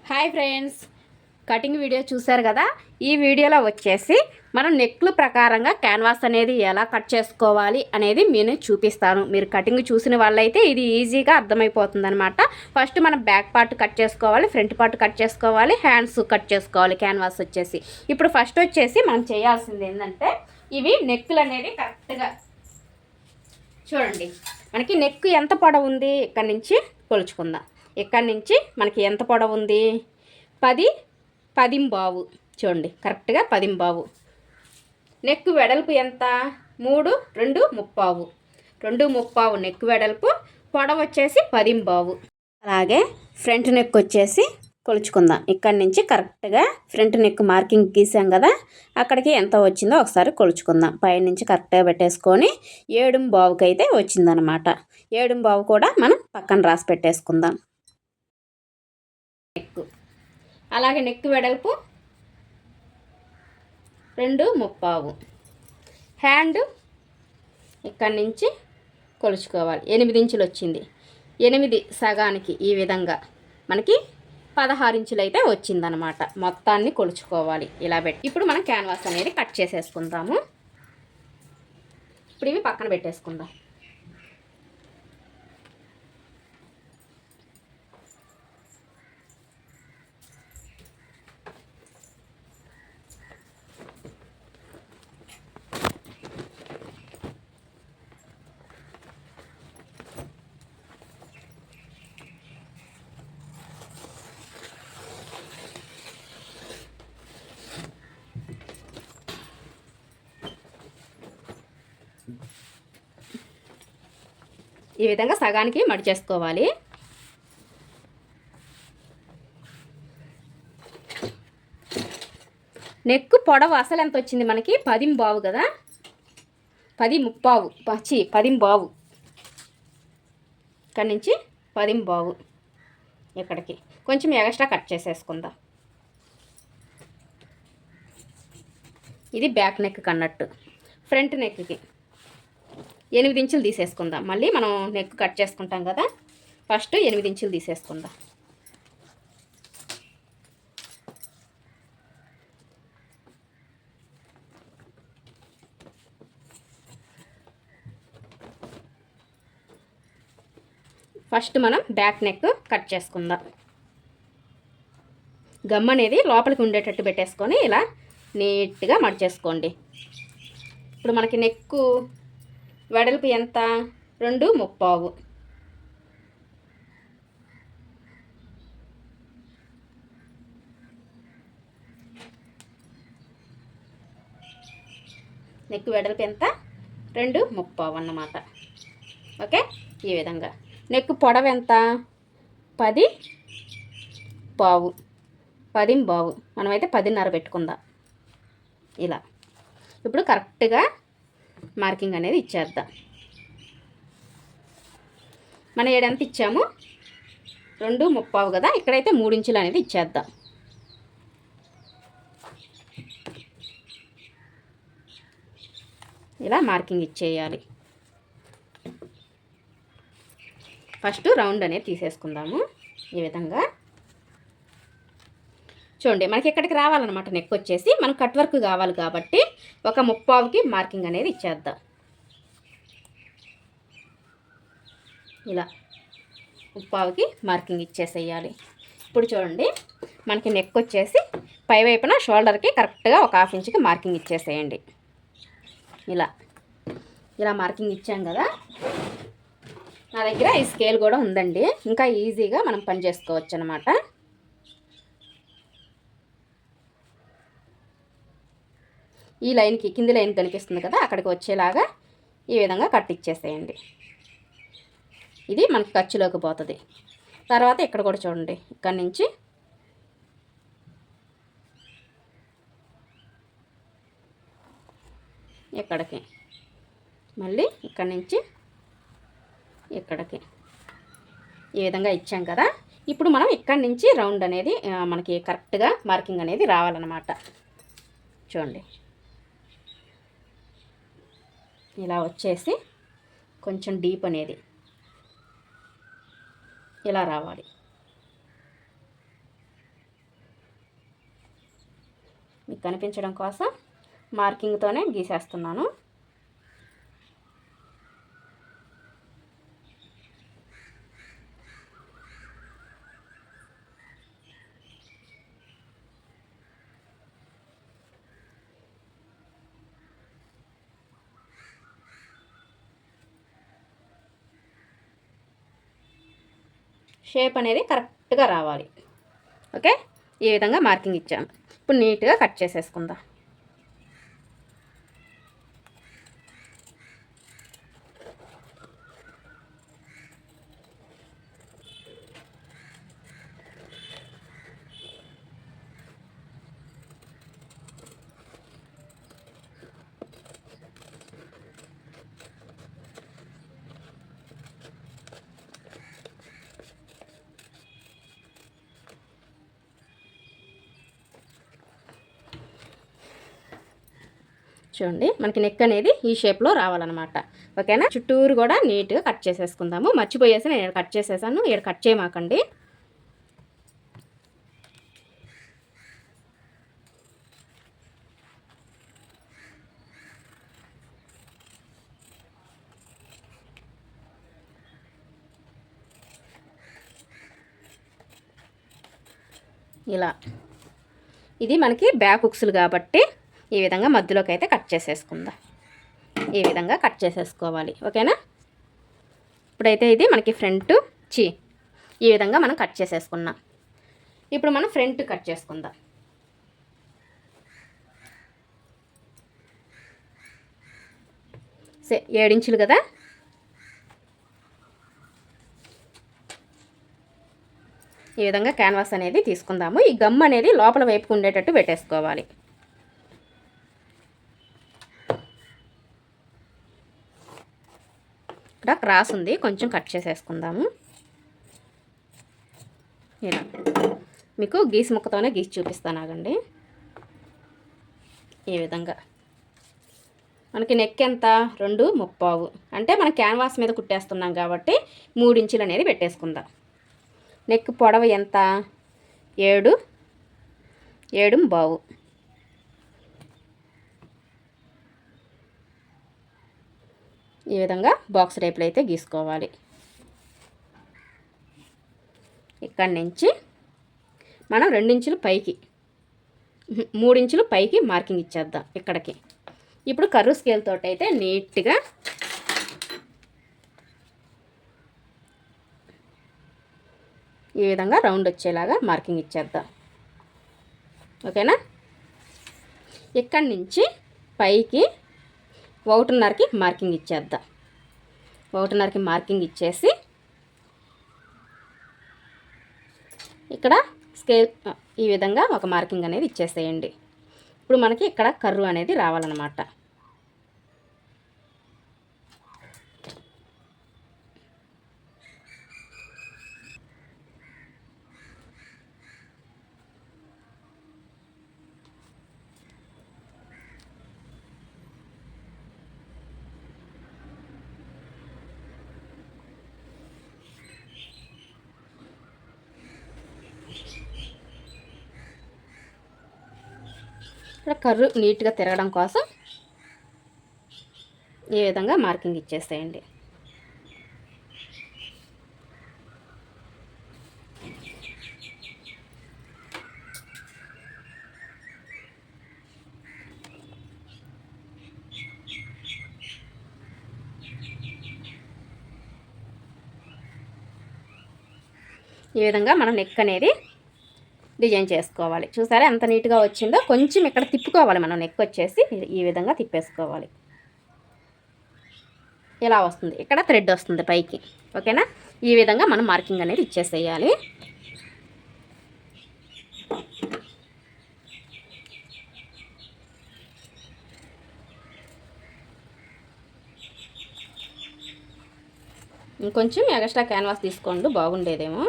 Hi friends, cutting video చూశారు కదా. ఈ వీడియోలో వచ్చేసి మనం నెక్లు ప్రకారంగా క్యాన్వాస్ అనేది ఎలా కట్ చేసుకోవాలి అనేది నేను చూపిస్తాను. మీరు కటింగ్ చూసిన వాళ్ళైతే ఇది ఈజీగా అర్థమైపోతుంది అనమాట. ఫస్ట్ మనం బ్యాక్ పార్ట్ కట్ చేసుకోవాలి, ఫ్రంట్ పార్ట్ కట్ చేసుకోవాలి, హ్యాండ్స్ కట్ చేసుకోవాలి క్యాన్వాస్ వచ్చేసి. ఇప్పుడు ఫస్ట్ వచ్చేసి మనం చేయాల్సింది ఏంటంటే, ఇవి నెక్కులు అనేది కరెక్ట్గా చూడండి. మనకి నెక్ ఎంత పొడవు ఉంది ఇక్కడ నుంచి కొలుచుకుందాం. ఇక్కడ నుంచి మనకి ఎంత పొడవు ఉంది, 10 బావు. చూడండి కరెక్ట్గా 10 బావు. నెక్ వెడల్పు ఎంత, 3 2 ముప్పావు. 2 ముప్పావు నెక్ వెడల్పు, పొడవు వచ్చేసి 10 బావు. అలాగే ఫ్రంట్ నెక్ వచ్చేసి కొలుచుకుందాం. ఇక్కడ నుంచి కరెక్ట్గా ఫ్రంట్ నెక్ మార్కింగ్ గీసాం కదా, అక్కడికి ఎంత వచ్చిందో ఒకసారి కొలుచుకుందాం. పైన నుంచి కరెక్ట్గా పెట్టేసుకొని 7 బావుకి అయితే వచ్చిందనమాట. 7 బావు కూడా మనం పక్కన రాసి పెట్టేసుకుందాం. నెక్ అలాగే నెక్ వెడల్పు 2 ముప్పావు. హ్యాండ్ ఇక్కడి నుంచి కొలుచుకోవాలి. 8 ఇంచులు వచ్చింది. 8 సగానికి ఈ విధంగా మనకి 16 ఇంచులు అయితే వచ్చిందనమాట. మొత్తాన్ని కొలుచుకోవాలి ఇలా పెట్టి. ఇప్పుడు మనం క్యాన్వాస్ అనేది కట్ చేసేసుకుందాము. ఇప్పుడు ఇవి పక్కన పెట్టేసుకుందాం. ఈ విధంగా సగానికి మడిచేసుకోవాలి. నెక్ పొడవు అసలు ఎంత వచ్చింది మనకి, 10 బావు కదా, 10 ముప్పావు 10 బావు. ఇక్కడ నుంచి 10 బావు ఇక్కడికి కొంచెం ఎక్స్ట్రా కట్ చేసేసుకుందాం. ఇది బ్యాక్ నెక్ కన్నట్టు. ఫ్రంట్ నెక్కి 8 ఇంచులు తీసేసుకుందాం. మళ్ళీ మనం నెక్ కట్ చేసుకుంటాం కదా, ఫస్ట్ 8 ఇంచులు తీసేసుకుందాం. ఫస్ట్ మనం బ్యాక్ నెక్ కట్ చేసుకుందాం. గమ్ అనేది లోపలికి ఉండేటట్టు పెట్టేసుకొని ఇలా నీట్గా మడిచేసుకోండి. ఇప్పుడు మనకి నెక్కు వెడల్పు ఎంత, 2 ముప్పావు. నెక్ వెడల్పు ఎంత, 2 ముప్పావు అన్నమాట. ఓకే, ఈ విధంగా. నెక్ పొడవు ఎంత, 10 బావు. 10 బావు మనమైతే 10.5 పెట్టుకుందాం ఇలా. ఇప్పుడు కరెక్ట్గా మార్కింగ్ అనేది ఇచ్చేద్దాం. మనం ఏడంత ఇచ్చాము, 2 ముప్పావు కదా, ఇక్కడైతే 3 ఇంచులు అనేది ఇచ్చేద్దాం. ఇలా మార్కింగ్ ఇచ్చేయాలి. ఫస్ట్ రౌండ్ అనేది తీసేసుకుందాము ఈ విధంగా. చూడండి మనకి ఎక్కడికి రావాలన్నమాట. నెక్ వచ్చేసి మనం కట్ వర్క్ కావాలి కాబట్టి ఒక ముప్పావుకి మార్కింగ్ అనేది ఇచ్చేద్దాం. ఇలా ముప్పావుకి మార్కింగ్ ఇచ్చేసేయాలి. ఇప్పుడు చూడండి మనకి నెక్ వచ్చేసి పై వైపున షోల్డర్కి కరెక్ట్గా ఒక 1/2 ఇంచుకి మార్కింగ్ ఇచ్చేసేయండి. ఇలా మార్కింగ్ ఇచ్చాం కదా. నా దగ్గర ఈ స్కేల్ కూడా ఉందండి, ఇంకా ఈజీగా మనం పని చేసుకోవచ్చు అన్నమాట. ఈ లైన్కి కింది లైన్ కనిపిస్తుంది కదా, అక్కడికి వచ్చేలాగా ఈ విధంగా కట్ ఇచ్చేసేయండి. ఇది మనకి ఖర్చులోకి పోతుంది. తర్వాత ఇక్కడ కూడా చూడండి, ఇక్కడ నుంచి ఇక్కడికి, మళ్ళీ ఇక్కడ నుంచి ఇక్కడికి ఈ విధంగా ఇచ్చాం కదా. ఇప్పుడు మనం ఇక్కడి నుంచి రౌండ్ అనేది మనకి కరెక్ట్గా మార్కింగ్ అనేది రావాలన్నమాట. చూడండి ఇలా వచ్చేసి కొంచెం డీప్ అనేది ఇలా రావాలి. మీకు కనిపించడం కోసం మార్కింగ్తోనే గీసేస్తున్నాను. షేప్ అనేది కరెక్ట్గా రావాలి. ఓకే, ఈ విధంగా మార్కింగ్ ఇచ్చాను. ఇప్పుడు నీట్గా కట్ చేసేసుకుందాం. చూడండి, మనకి నెక్ అనేది ఈ షేప్లో రావాలన్నమాట. ఓకేనా, చుట్టూరు కూడా నీట్గా కట్ చేసేసుకుందాము. మర్చిపోయేసి నేను కట్ చేసేసాను, ఇక్కడ కట్ చేయమాకండి. ఇలా ఇది మనకి బ్యాక్ హుక్స్లు కాబట్టి ఈ విధంగా మధ్యలోకి అయితే కట్ చేసేసుకుందాం. ఈ విధంగా కట్ చేసేసుకోవాలి. ఓకేనా, ఇప్పుడైతే ఇది మనకి ఫ్రంట్ ఈ విధంగా మనం కట్ చేసేసుకున్నాం. ఇప్పుడు మనం ఫ్రంట్ కట్ చేసుకుందాం. సే 7 ఇంచులు కదా, ఈ విధంగా క్యాన్వాస్ అనేది తీసుకుందాము. ఈ గమ్ అనేది లోపల వైపుకు ఉండేటట్టు పెట్టేసుకోవాలి. ఇక్కడ క్రాస్ ఉంది, కొంచెం కట్ చేసేసుకుందాము. ఇలా మీకు గీసి ముక్కతోనే గీసి చూపిస్తాను, ఆగండి. ఈ విధంగా మనకి నెక్ ఎంత 2.35 అంటే మనం క్యాన్వాస్ మీద కుట్టేస్తున్నాం కాబట్టి 3 ఇంచులు అనేది పెట్టేసుకుందాం. నెక్ పొడవు ఎంత 7.5. ఈ విధంగా బాక్స్ టైప్లో అయితే గీసుకోవాలి. ఇక్కడి నుంచి మనం 2 ఇంచులు పైకి 3 ఇంచులు పైకి మార్కింగ్ ఇచ్చేద్దాం ఇక్కడికి. ఇప్పుడు కర్వ్ స్కేల్ తోటి అయితే నీట్గా ఈ విధంగా రౌండ్ వచ్చేలాగా మార్కింగ్ ఇచ్చేద్దాం. ఓకేనా, ఇక్కడి నుంచి పైకి 1.5కి మార్కింగ్ ఇచ్చేద్దాం. 1.5కి మార్కింగ్ ఇచ్చేసి ఇక్కడ స్కేల్ ఈ విధంగా ఒక మార్కింగ్ అనేది ఇచ్చేసేయండి. ఇప్పుడు మనకి ఇక్కడ కర్వ్ అనేది రావాలన్నమాట. ఇక్కడ కర్వ్ నీట్గా తిరగడం కోసం ఈ విధంగా మార్కింగ్ ఇచ్చేసేయండి. ఈ విధంగా మనం నెక్ అనేది డిజైన్ చేసుకోవాలి. చూసారా ఎంత నీట్గా వచ్చిందో. కొంచెం ఇక్కడ తిప్పుకోవాలి మనం, నెక్ వచ్చేసి ఈ విధంగా తిప్పేసుకోవాలి. ఇలా వస్తుంది, ఇక్కడ థ్రెడ్ వస్తుంది పైకి. ఓకేనా, ఈ విధంగా మనం మార్కింగ్ అనేది ఇచ్చేసేయాలి. ఇంకొంచెం ఎక్స్ట్రా క్యాన్వాస్ తీసుకోండి, బాగుండేదేమో.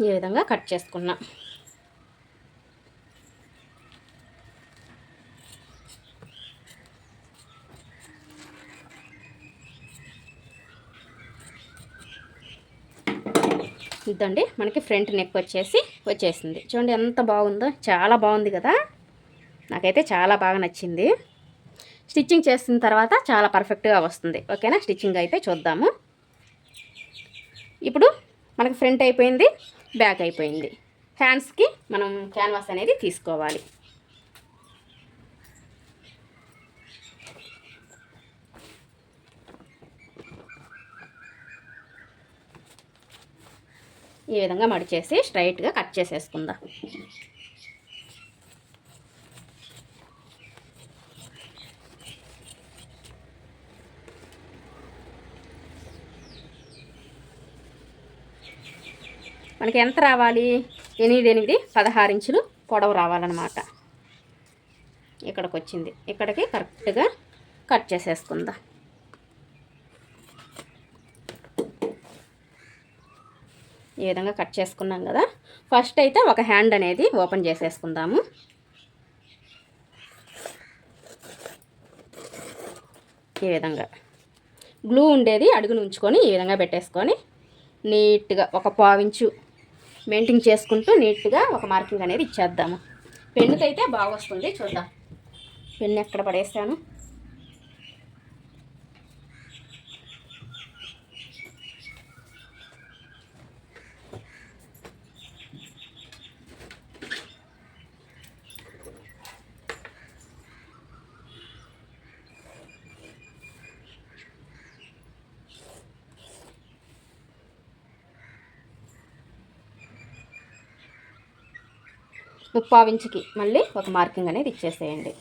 ఈ విధంగా కట్ చేసుకున్నా. ఇదండి మనకి ఫ్రంట్ నెక్ వచ్చేసింది. చూడండి ఎంత బాగుందో, చాలా బాగుంది కదా. నాకైతే చాలా బాగా నచ్చింది. స్టిచ్చింగ్ చేసిన తర్వాత చాలా పర్ఫెక్ట్గా వస్తుంది. ఓకేనా, స్టిచ్చింగ్ అయితే చూద్దాము. ఇప్పుడు మనకి ఫ్రంట్ అయిపోయింది, బ్యాక్ అయిపోయింది. హ్యాండ్స్కి మనం క్యాన్వాస్ అనేది తీసుకోవాలి. ఈ విధంగా మడిచేసి స్ట్రైట్గా కట్ చేసేసుకుందాం. మనకి ఎంత రావాలి? 8 16 ఇంచులు పొడవు రావాలన్నమాట. ఇక్కడికి వచ్చింది, ఇక్కడికి కరెక్ట్గా కట్ చేసేసుకుందాం. ఈ విధంగా కట్ చేసుకున్నాం కదా. ఫస్ట్ అయితే ఒక హ్యాండ్ అనేది ఓపెన్ చేసేసుకుందాము. ఈ విధంగా గ్లూ ఉండేది అడుగును ఉంచుకొని ఈ విధంగా పెట్టేసుకొని నీట్గా ఒక 1/4 ఇంచు మెయింటైన్ చేసుకుంటూ నీట్గా ఒక మార్కింగ్ అనేది ఇచ్చేద్దాము. పెన్నుకైతే బాగా వస్తుంది. చూద్దాం, పెన్ను ఎక్కడ పడేసాను. ముప్పావు ఇంచుకి మళ్ళీ ఒక మార్కింగ్ అనేది ఇచ్చేసేయండి.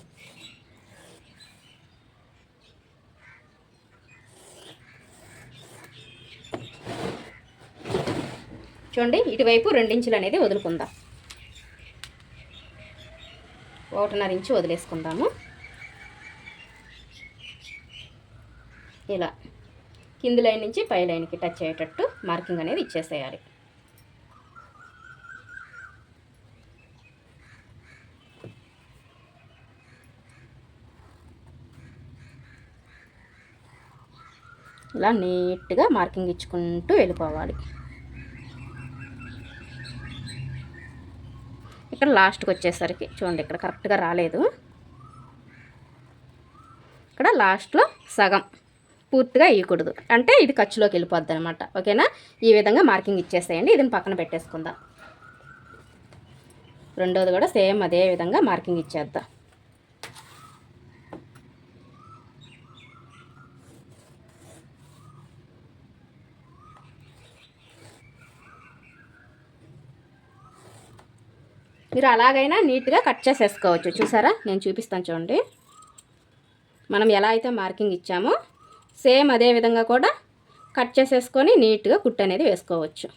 చూడండి, ఇటువైపు 2 ఇంచులు అనేది వదులుకుందాం. 1.5 ఇంచు వదిలేసుకుందాము. ఇలా కింది లైన్ నుంచి పై లైన్కి టచ్ అయ్యేటట్టు మార్కింగ్ అనేది ఇచ్చేసేయాలి. ఇలా నీట్గా మార్కింగ్ ఇచ్చుకుంటూ వెళ్ళిపోవాలి. ఇక్కడ లాస్ట్కి వచ్చేసరికి చూడండి, ఇక్కడ కరెక్ట్గా రాలేదు. ఇక్కడ లాస్ట్లో సగం పూర్తిగా ఇవ్వకూడదు, అంటే ఇది ఖర్చులోకి వెళ్ళిపోద్ది అనమాట. ఓకేనా, ఈ విధంగా మార్కింగ్ ఇచ్చేసేయండి. ఇది పక్కన పెట్టేసుకుందాం. రెండోది కూడా సేమ్ అదే విధంగా మార్కింగ్ ఇచ్చేద్దాం. మీరు అలాగైనా నీట్గా కట్ చేసేసుకోవచ్చు. చూసారా, నేను చూపిస్తాను చూడండి. మనం ఎలా అయితే మార్కింగ్ ఇచ్చామో సేమ్ అదే విధంగా కూడా కట్ చేసేసుకొని నీట్గా కుట్టు అనేది వేసుకోవచ్చు.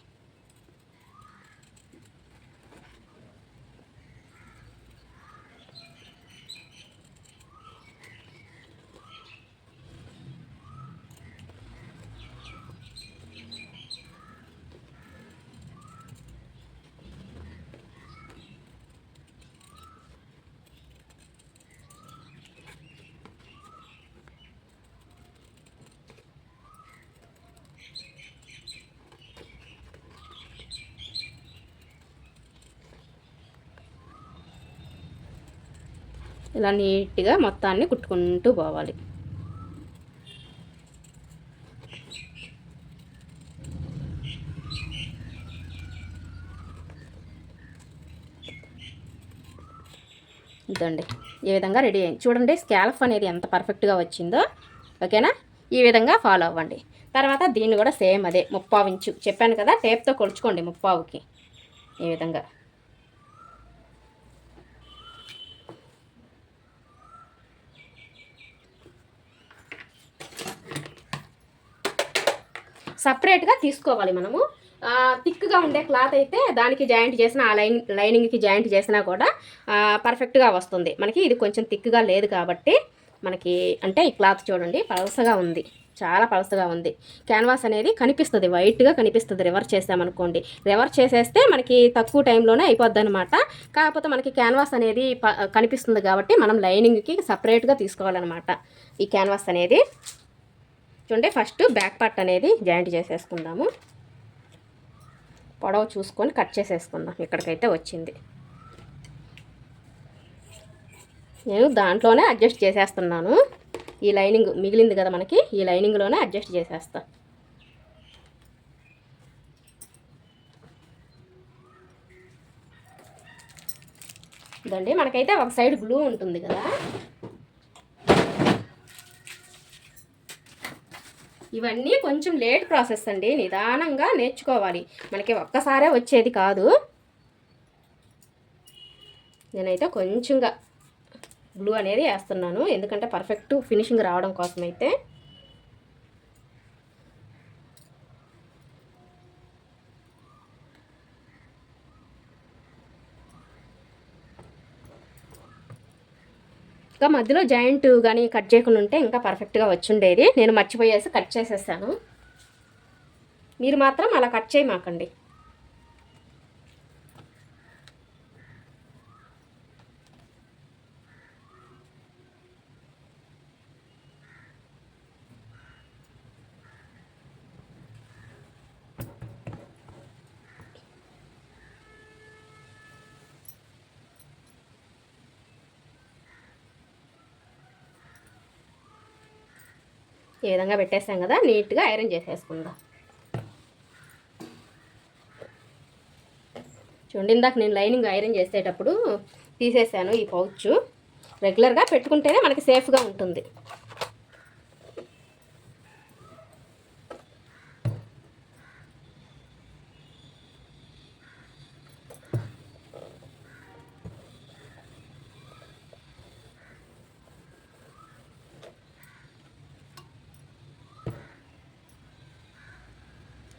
ఇలా నీట్గా మొత్తాన్ని కుట్టుకుంటూ పోవాలి. ఇదండి, ఈ విధంగా రెడీ అయింది. చూడండి స్కాల్ఫ్ అనేది ఎంత పర్ఫెక్ట్గా వచ్చిందో. ఓకేనా, ఈ విధంగా ఫాలో అవ్వండి. తర్వాత దీన్ని కూడా సేమ్ అదే 3/4 ఇంచు చెప్పాను కదా, టేప్తో కొలుచుకోండి 3/4కి. ఈ విధంగా సపరేట్గా తీసుకోవాలి మనము. థిక్గా ఉండే క్లాత్ అయితే దానికి జాయింట్ చేసిన ఆ లైనింగ్కి జాయింట్ చేసినా కూడా పర్ఫెక్ట్గా వస్తుంది. మనకి ఇది కొంచెం థిక్గా లేదు కాబట్టి మనకి అంటే ఈ క్లాత్ చూడండి పలసగా ఉంది, చాలా పలసగా ఉంది. క్యాన్వాస్ అనేది కనిపిస్తుంది, వైట్గా కనిపిస్తుంది రివర్స్ చేసామనుకోండి. రివర్స్ చేసేస్తే మనకి తక్కువ టైంలోనే అయిపోద్ది అనమాట. కాకపోతే మనకి క్యాన్వాస్ అనేది కనిపిస్తుంది కాబట్టి మనం లైనింగ్కి సపరేట్గా తీసుకోవాలన్నమాట ఈ క్యాన్వాస్ అనేది. చూడండి ఫస్ట్ బ్యాక్ పార్ట్ అనేది జాయింట్ చేసేసుకుందాము. పొడవు చూసుకొని కట్ చేసేసుకుందాం. ఇక్కడికైతే వచ్చింది, నేను దాంట్లోనే అడ్జస్ట్ చేసేస్తున్నాను. ఈ లైనింగ్ మిగిలింది కదా మనకి, ఈ లైనింగ్లోనే అడ్జస్ట్ చేసేస్తా. ఇదండి మనకైతే ఒక సైడ్ గ్లూ ఉంటుంది కదా, ఇవన్నీ కొంచెం లేట్ ప్రాసెస్ అండి, నిదానంగా నేర్చుకోవాలి. మనకి ఒక్కసారే వచ్చేది కాదు. నేనైతే కొంచెంగా గ్లూ అనేది వేస్తున్నాను, ఎందుకంటే పర్ఫెక్ట్ ఫినిషింగ్ రావడం కోసం అయితే. ఇంకా మధ్యలో జాయింట్ కానీ కట్ చేయకుండా ఉంటే ఇంకా పర్ఫెక్ట్గా వచ్చి ఉండేది. నేను మర్చిపోయేసి కట్ చేసేసాను. మీరు మాత్రం అలా కట్ చేయమాకండి. ఈ విధంగా పెట్టేసాం కదా, నీట్గా ఐరన్ చేసేసుకుందాం. చూడండి ఇందాక నేను లైనింగ్ ఐరన్ చేసేటప్పుడు తీసేసాను ఈ పౌచ్. రెగ్యులర్గా పెట్టుకుంటేనే మనకి సేఫ్గా ఉంటుంది.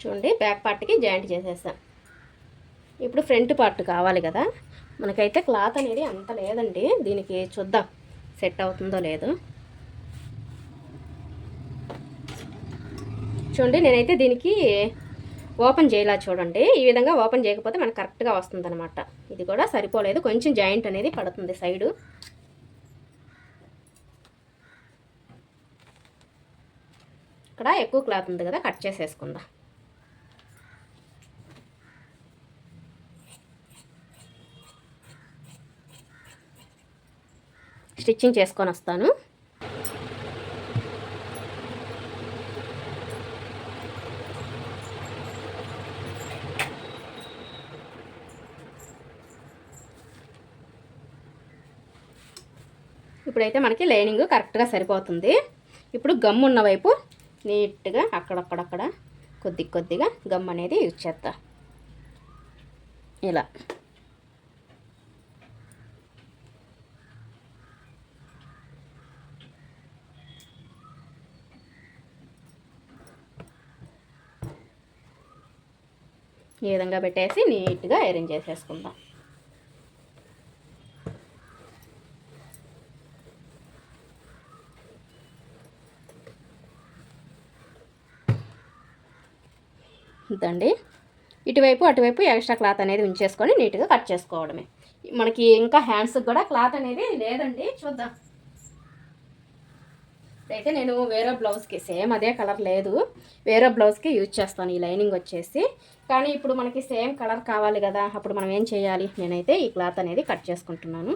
చూడండి బ్యాక్ పార్ట్కి జాయింట్ చేసేసాం. ఇప్పుడు ఫ్రంట్ పార్ట్ కావాలి కదా, మనకైతే క్లాత్ అనేది అంత లేదండి. దీనికి చూద్దాం సెట్ అవుతుందో లేదో. చూడండి నేనైతే దీనికి ఓపెన్ చేయలా. చూడండి ఈ విధంగా ఓపెన్ చేయకపోతే మనకు కరెక్ట్గా వస్తుందన్నమాట. ఇది కూడా సరిపోలేదు, కొంచెం జాయింట్ అనేది పడుతుంది సైడు. ఇక్కడ ఎక్కువ క్లాత్ ఉంది కదా, కట్ చేసేసుకుందాం. స్టిచ్చింగ్ చేసుకొని వస్తాను. ఇప్పుడైతే మనకి లైనింగ్ కరెక్ట్గా సరిపోతుంది. ఇప్పుడు గమ్ ఉన్న వైపు నీట్గా అక్కడక్కడక్కడ కొద్దిగా గమ్ అనేది యూజ్ చేస్తా. ఇలా ఈ విధంగా పెట్టేసి నీట్గా ఐరన్ చేసేసుకుందాం. ఇదండి ఇటువైపు అటువైపు ఎక్స్ట్రా క్లాత్ అనేది ఉంచేసుకొని నీట్గా కట్ చేసుకోవడమే. మనకి ఇంకా హ్యాండ్స్కి కూడా క్లాత్ అనేది లేదండి, చూద్దాం. అయితే నేను వేరే బ్లౌజ్కి సేమ్ అదే కలర్ లేదు, వేరే బ్లౌజ్కి యూజ్ చేస్తాను ఈ లైనింగ్ వచ్చేసి. కానీ ఇప్పుడు మనకి సేమ్ కలర్ కావాలి కదా, అప్పుడు మనం ఏం చేయాలి? నేనైతే ఈ క్లాత్ అనేది కట్ చేసుకుంటున్నాను.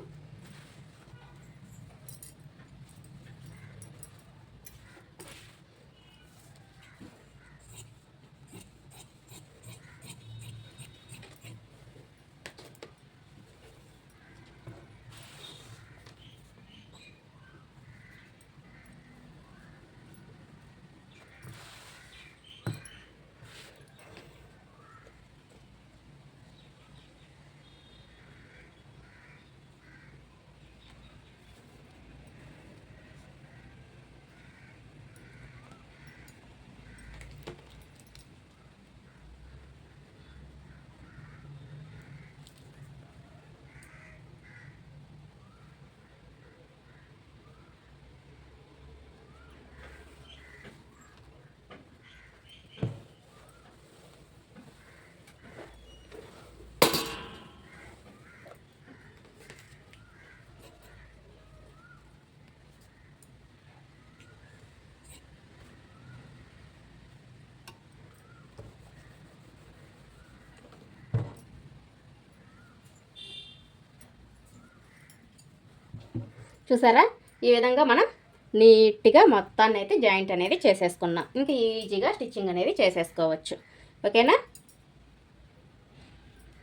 చూసారా, ఈ విధంగా మనం నీట్గా మొత్తాన్ని అయితే జాయింట్ అనేది చేసేసుకున్నాం. ఇంకా ఈజీగా స్టిచ్చింగ్ అనేది చేసేసుకోవచ్చు. ఓకేనా,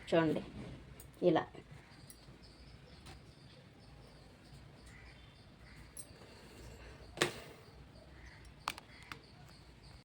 చూడండి ఇలా.